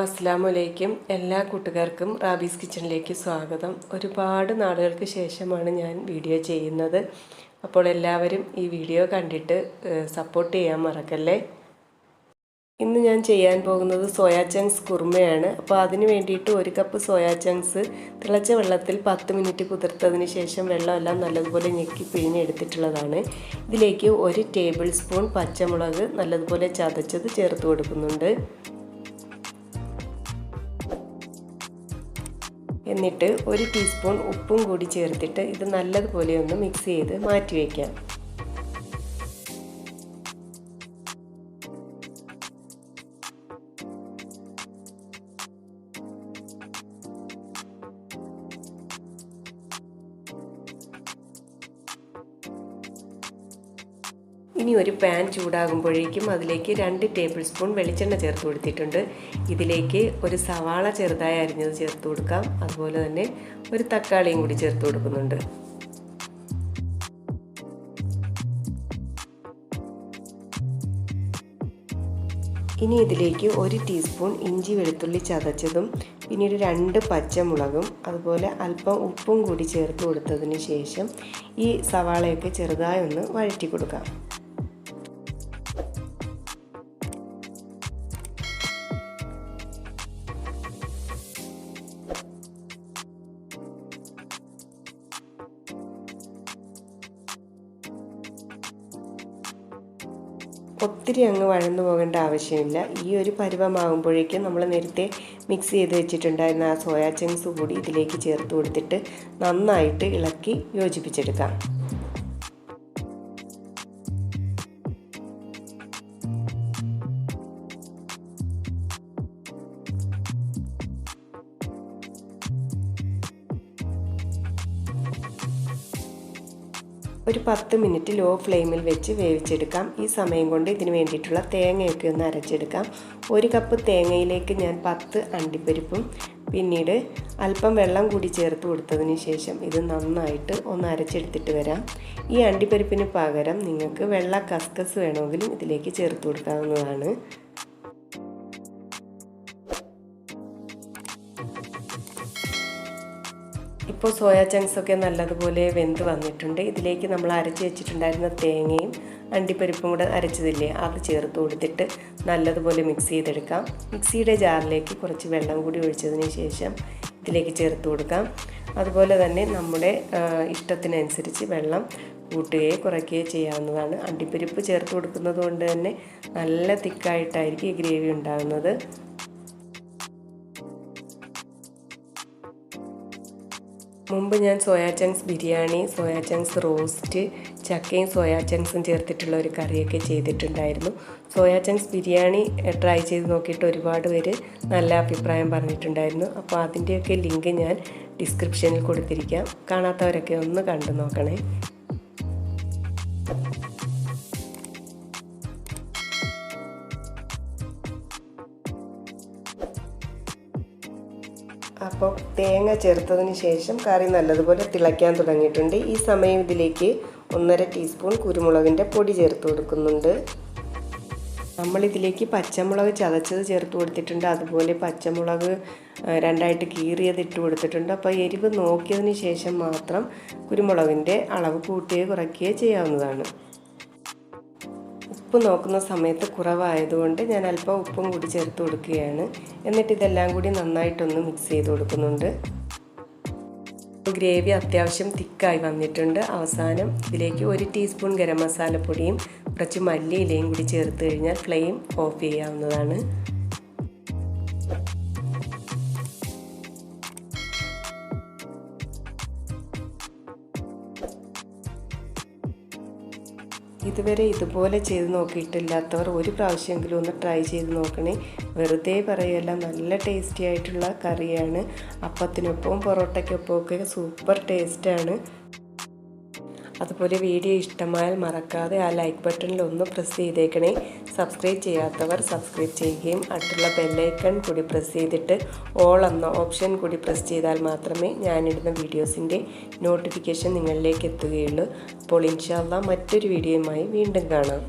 അസ്സലാമു എല്ലാ കൂട്ടുകാർക്കും റാബീസ് കിച്ചണിലേക്ക് സ്വാഗതം. ഒരുപാട് നാളുകൾക്ക് ശേഷമാണ് ഞാൻ വീഡിയോ ചെയ്യുന്നത്. അപ്പോൾ എല്ലാവരും ഈ വീഡിയോ കണ്ടിട്ട് സപ്പോർട്ട് ചെയ്യാൻ മറക്കല്ലേ. ഇന്ന് ഞാൻ ചെയ്യാൻ പോകുന്നത് സോയാ ചങ്ക്സ് കുർമയാണ്. അപ്പോൾ അതിന് വേണ്ടിയിട്ട് 1 കപ്പ് സോയാ ചങ്ക്സ് തിളച്ച വെള്ളത്തിൽ 10 മിനിറ്റ് കുതിർത്തതിന് ശേഷം വെള്ളമെല്ലാം നല്ലതുപോലെ ഞെക്കി പിഴിഞ്ഞെടുത്തിട്ടുള്ളതാണ്. ഇതിലേക്ക് 1 ടേബിൾ സ്പൂൺ പച്ചമുളക് നല്ലതുപോലെ ചതച്ചത് ചേർത്ത് കൊടുക്കുന്നുണ്ട്. എന്നിട്ട് 1 ടീസ്പൂൺ ഉപ്പും കൂടി ചേർത്തിട്ട് ഇത് നല്ലതുപോലെ ഒന്ന് മിക്സ് ചെയ്ത് മാറ്റി വയ്ക്കാം. ഇനി ഒരു പാൻ ചൂടാകുമ്പോഴേക്കും അതിലേക്ക് 2 ടേബിൾ സ്പൂൺ വെളിച്ചെണ്ണ ചേർത്ത് കൊടുത്തിട്ടുണ്ട്. ഇതിലേക്ക് ഒരു സവാള ചെറുതായി അരിഞ്ഞത് ചേർത്ത് കൊടുക്കാം. അതുപോലെ തന്നെ ഒരു തക്കാളിയും കൂടി ചേർത്ത് കൊടുക്കുന്നുണ്ട്. ഇനി ഇതിലേക്ക് 1 ടീസ്പൂൺ ഇഞ്ചി വെളുത്തുള്ളി ചതച്ചതും പിന്നീട് 2 പച്ചമുളകും അതുപോലെ അല്പം ഉപ്പും കൂടി ചേർത്ത് കൊടുത്തതിന് ശേഷം ഈ സവാളയൊക്കെ ചെറുതായി ഒന്ന് വഴറ്റി കൊടുക്കാം. ഒത്തിരി അങ്ങ് വഴന്നു പോകേണ്ട ആവശ്യമില്ല. ഈ ഒരു പരുവമാകുമ്പോഴേക്കും നമ്മൾ നേരത്തെ മിക്സ് ചെയ്ത് വെച്ചിട്ടുണ്ടായിരുന്ന ആ സോയാ ചങ്ക്സ് കൂടി ഇതിലേക്ക് ചേർത്ത് കൊടുത്തിട്ട് നന്നായിട്ട് ഇളക്കി യോജിപ്പിച്ചെടുക്കാം. ഒരു 10 മിനിറ്റ് ലോ ഫ്ലെയിമിൽ വെച്ച് വേവിച്ചെടുക്കാം. ഈ സമയം കൊണ്ട് ഇതിന് വേണ്ടിയിട്ടുള്ള തേങ്ങയൊക്കെ ഒന്ന് അരച്ചെടുക്കാം. 1 കപ്പ് തേങ്ങയിലേക്ക് ഞാൻ 10 അണ്ടിപ്പരിപ്പും പിന്നീട് അല്പം വെള്ളം കൂടി ചേർത്ത് കൊടുത്തതിന് ശേഷം ഇത് നന്നായിട്ട് ഒന്ന് അരച്ചെടുത്തിട്ട് വരാം. ഈ അണ്ടിപ്പരിപ്പിന് പകരം നിങ്ങൾക്ക് വെള്ള കസ്കസ് വേണമെങ്കിലും ഇതിലേക്ക് ചേർത്ത് കൊടുക്കാവുന്നതാണ്. ഇപ്പോൾ സോയാ ചങ്ക്സ് ഒക്കെ നല്ലതുപോലെ വെന്ത് വന്നിട്ടുണ്ട്. ഇതിലേക്ക് നമ്മൾ അരച്ച് വെച്ചിട്ടുണ്ടായിരുന്ന തേങ്ങയും അണ്ടിപ്പരിപ്പും കൂടെ അരച്ചതില്ലേ അത് ചേർത്ത് കൊടുത്തിട്ട് നല്ലതുപോലെ മിക്സ് ചെയ്തെടുക്കാം. മിക്സിയുടെ ജാറിലേക്ക് കുറച്ച് വെള്ളം കൂടി ഒഴിച്ചതിന് ശേഷം ഇതിലേക്ക് ചേർത്ത് കൊടുക്കാം. അതുപോലെ തന്നെ നമ്മുടെ ഇഷ്ടത്തിനനുസരിച്ച് വെള്ളം കൂട്ടുകയോ കുറയ്ക്കുകയോ ചെയ്യാവുന്നതാണ്. അണ്ടിപ്പരിപ്പ് ചേർത്ത് കൊടുക്കുന്നത് കൊണ്ട് തന്നെ നല്ല തിക്കായിട്ടായിരിക്കും ഈ ഗ്രേവി ഉണ്ടാകുന്നത്. മുമ്പ് ഞാൻ soya chunks biryani, soya chunks roast, ചക്കയും സോയാ ചങ്ക്സും ചേർത്തിട്ടുള്ള ഒരു കറിയൊക്കെ ചെയ്തിട്ടുണ്ടായിരുന്നു. സോയാ ചങ്ക്സ് ബിരിയാണി ട്രൈ ചെയ്ത് നോക്കിയിട്ട് ഒരുപാട് പേര് നല്ല അഭിപ്രായം പറഞ്ഞിട്ടുണ്ടായിരുന്നു. അപ്പോൾ അതിൻ്റെയൊക്കെ ലിങ്ക് ഞാൻ ഡിസ്ക്രിപ്ഷനിൽ കൊടുത്തിരിക്കാം. കാണാത്തവരൊക്കെ ഒന്ന് കണ്ടു നോക്കണേ. അപ്പോൾ തേങ്ങ ചേർത്തതിന് ശേഷം കറി നല്ലതുപോലെ തിളയ്ക്കാൻ തുടങ്ങിയിട്ടുണ്ട്. ഈ സമയം ഇതിലേക്ക് 1.5 ടീസ്പൂൺ കുരുമുളകിൻ്റെ പൊടി ചേർത്ത് കൊടുക്കുന്നുണ്ട്. നമ്മളിതിലേക്ക് പച്ചമുളക് ചതച്ചത് ചേർത്ത് കൊടുത്തിട്ടുണ്ട്. അതുപോലെ പച്ചമുളക് 2ആയിട്ട് കീറിയത് ഇട്ട് കൊടുത്തിട്ടുണ്ട്. അപ്പോൾ എരിവ് നോക്കിയതിന് ശേഷം മാത്രം കുരുമുളകിൻ്റെ അളവ് കൂട്ടുകയോ കുറയ്ക്കുകയോ ചെയ്യാവുന്നതാണ്. ഉപ്പ് നോക്കുന്ന സമയത്ത് കുറവായതുകൊണ്ട് ഞാൻ അല്പം ഉപ്പും കൂടി ചേർത്ത് കൊടുക്കുകയാണ്. എന്നിട്ട് ഇതെല്ലാം കൂടി നന്നായിട്ടൊന്ന് മിക്സ് ചെയ്ത് കൊടുക്കുന്നുണ്ട്. ഗ്രേവി അത്യാവശ്യം തിക്കായി വന്നിട്ടുണ്ട്. അവസാനം ഇതിലേക്ക് 1 ടീസ്പൂൺ ഗരം മസാലപ്പൊടിയും കുറച്ച് മല്ലിയിലയും കൂടി ചേർത്ത് കഴിഞ്ഞാൽ ഫ്ലെയിം ഓഫ് ചെയ്യാവുന്നതാണ്. ഇതുവരെ ഇതുപോലെ ചെയ്ത് നോക്കിയിട്ടില്ലാത്തവർ ഒരു പ്രാവശ്യമെങ്കിലും ഒന്ന് ട്രൈ ചെയ്ത് നോക്കണേ. വെറുതെ പറയല്ല, നല്ല ടേസ്റ്റി ആയിട്ടുള്ള കറിയാണ്. അപ്പത്തിനൊപ്പവും പൊറോട്ടയ്ക്കൊപ്പം ഒക്കെ സൂപ്പർ ടേസ്റ്റാണ്. അതുപോലെ വീഡിയോ ഇഷ്ടമായാൽ മറക്കാതെ ആ ലൈക്ക് ബട്ടണിൽ ഒന്ന് പ്രസ് ചെയ്തേക്കണേ. സബ്സ്ക്രൈബ് ചെയ്യാത്തവർ സബ്സ്ക്രൈബ് ചെയ്യുകയും അടുത്തുള്ള ബെല്ലൈക്കൺ കൂടി പ്രസ് ചെയ്തിട്ട് ഓൾ എന്ന ഓപ്ഷൻ കൂടി പ്രസ് ചെയ്താൽ മാത്രമേ ഞാനിടുന്ന വീഡിയോസിൻ്റെ നോട്ടിഫിക്കേഷൻ നിങ്ങളിലേക്ക് എത്തുകയുള്ളൂ. അപ്പോൾ ഇൻഷാ അല്ലാഹ് മറ്റൊരു വീഡിയോയുമായി വീണ്ടും കാണാം.